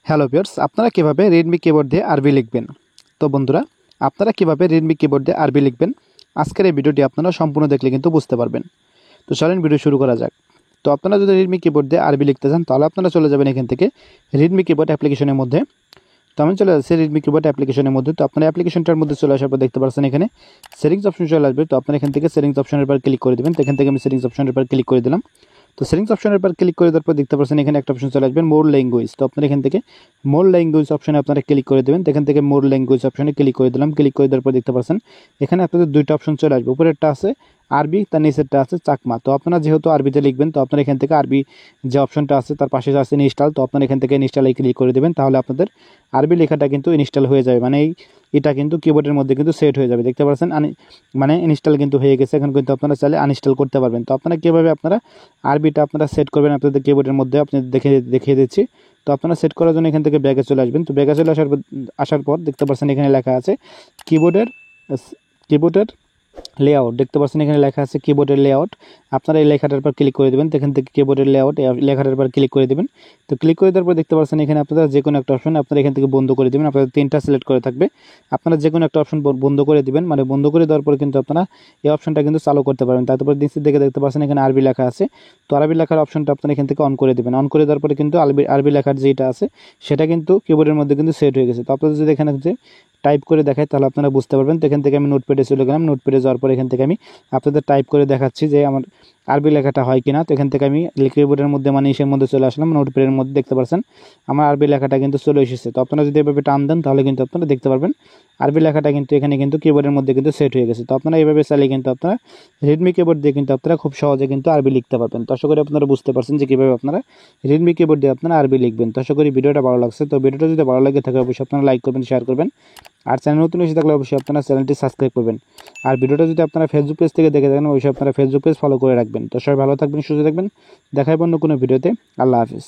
Hello viewers, আপনারা কিভাবে Redmi keyboard দিয়ে আরবি লিখবেন। তো বন্ধুরা, আপনারা কিভাবে রেডমি কিবোর্ড দিয়ে আরবি লিখবেন আজকের এই ভিডিওটি আপনারা সম্পূর্ণ দেখলে কিন্তু বুঝতে পারবেন। তো চলেন ভিডিও শুরু করা যাক। তো আপনারা যদি রেডমি কিবোর্ড দিয়ে আরবি লিখতে চান তাহলে আপনারা চলে যাবেন এখান থেকে রেডমি কিবোর্ড অ্যাপ্লিকেশনের মধ্যে। তো আমি চলে যাচ্ছি রেডমি কিবোর্ড অ্যাপ্লিকেশনের মধ্যে। তো আপনার অ্যাপ্লিকেশনটার মধ্যে চলে আসার পর দেখতে পাচ্ছেন এখানে সেটিংস অপশন চলে আসবে। তো আপনারা এখান থেকে সেটিংস অপশনের উপর ক্লিক করে দেবেন। তো এখান থেকে আমি সেটিংস অপশনের উপর ক্লিক করে দিলাম। তো সেটিংস অপশনের উপর ক্লিক করে দেওয়ার পর দেখতে পাচ্ছেন এখানে একটা অপশন চলে আসবে মোর ল্যাঙ্গুয়েজ। তো আপনারা এখান থেকে মোর ল্যাঙ্গুয়েজ অপশনে আপনারা ক্লিক করে দেবেন। তো এখান থেকে মোর ল্যাঙ্গুয়েজ অপশনে ক্লিক করে দিলাম। ক্লিক করে দেওয়ার পর দেখতে পাচ্ছেন এখানে আপনাদের দুইটা অপশন চলে আসবে। উপরেরটা আছে আরবি, তার নিচেরটা আছে চাকমা। তো আপনারা যেহেতু আরবিতে লিখবেন তো আপনারা এখান থেকে আরবি যে অপশনটা আছে তার পাশে আছে ইনস্টল। তো আপনারা এখান থেকে ইনস্টলে ক্লিক করে দেবেন, তাহলে আপনাদের আরবি লেখাটা কিন্তু ইনস্টল হয়ে যাবে। মানে এটা কিন্তু কিবোর্ডের মধ্যে কিন্তু সেট হয়ে যাবে। দেখতে পাচ্ছেন মানে ইনস্টল কিন্তু হয়ে গেছে। এখন কিন্তু আপনারা চাইলে আনইনস্টল করতে পারবেন। তো আপনারা কীভাবে আপনারা আরবিটা আপনারা সেট করবেন আপনাদের কিবোর্ডের মধ্যে আপনি দেখিয়ে দিচ্ছি। তো আপনারা সেট করার জন্য এখান থেকে ব্যাগে চলে আসবেন। তো ব্যাগে চলে আসার পর দেখতে পাচ্ছেন এখানে লেখা আছে কিবোর্ডের লেআউট। দেখতে পাচ্ছেন এখানে লেখা আছে কিবোর্ডের লেআউট। আপনারা এই লেখাটার উপর ক্লিক করে দেবেন। এখান থেকে কিবোর্ডের লেআউট লেখাটার উপর ক্লিক করে দেবেন। তো ক্লিক করে দেওয়ার পর দেখতে পাচ্ছেন এখানে আপনারা যে কোনো একটা অপশন আপনারা এখান থেকে বন্ধ করে দেবেন। আপনাদের তিনটা সিলেক্ট করে থাকবে, আপনারা যে কোনো একটা অপশন বন্ধ করে দিবেন। মানে বন্ধ করে দেওয়ার পর কিন্তু আপনারা এই অপশনটা কিন্তু চালু করতে পারবেন। তারপর নিচের দিকে দেখতে পাচ্ছেন এখানে আরবি লেখা আছে। তো আরবি লেখার অপশনটা আপনারা এখান থেকে অন করে দেবেন। অন করে দেওয়ার পরে কিন্তু আরবি লেখার যেটা আছে সেটা কিন্তু কিবোর্ডের মধ্যে কিন্তু সেট হয়ে গেছে। তো আপনাদের যদি এখানে যে টাইপ করে দেখায় তাহলে আপনারা বুঝতে পারবেন। তো এখান থেকে আমি নোটপ্যাডে চলে গেলাম। নোটপ্যাডে যাওয়ার পর এখান থেকে আমি আপনাদের টাইপ করে দেখাচ্ছি যে আমার আরবি লেখাটা হয় কিনা। তো এখান থেকে আমি কিবোর্ডের মধ্যে মানে ইসের মধ্যে চলে আসলাম। নোটপ্যাডের মধ্যে দেখতে পাচ্ছেন আমার আরবি লেখাটা কিন্তু চলে এসেছে। তো আপনারা যদি এভাবে টান দেন তাহলে কিন্তু আপনারা দেখতে পারবেন আরবি লেখাটা কিন্তু এখানে কিন্তু কিবোর্ডের মধ্যে কিন্তু সেট হয়ে গেছে। তো আপনারা এইভাবে চাইলে কিন্তু আপনারা রেডমি কিবোর্ড দিয়ে কিন্তু আপনারা খুব সহজে কিন্তু আরবি লিখতে পারবেন। তো আশা করি আপনারা বুঝতে পারছেন যে কীভাবে আপনারা রেডমি কিবোর্ড দিয়ে আপনারা আরবি লিখবেন। তো আশা করি ভিডিওটা ভালো লাগছে। তো ভিডিওটা যদি ভালো লাগে থাকে অবশ্যই আপনারা লাইক করবেন, শেয়ার করবেন। আর চ্যানেল নতুন এসে থাকলে অবশ্যই আপনারা চ্যানেলটি সাবস্ক্রাইব করবেন। আর ভিডিওটা যদি আপনারা ফেসবুক পেজ থেকে দেখে থাকেন অবশ্যই আপনারা ফেসবুক পেজ ফলো করে রাখবেন। তো সবাই ভালো থাকবেন, সুস্থ থাকবেন। দেখাই অন্য কোনো ভিডিওতে। আল্লাহ হাফিজ।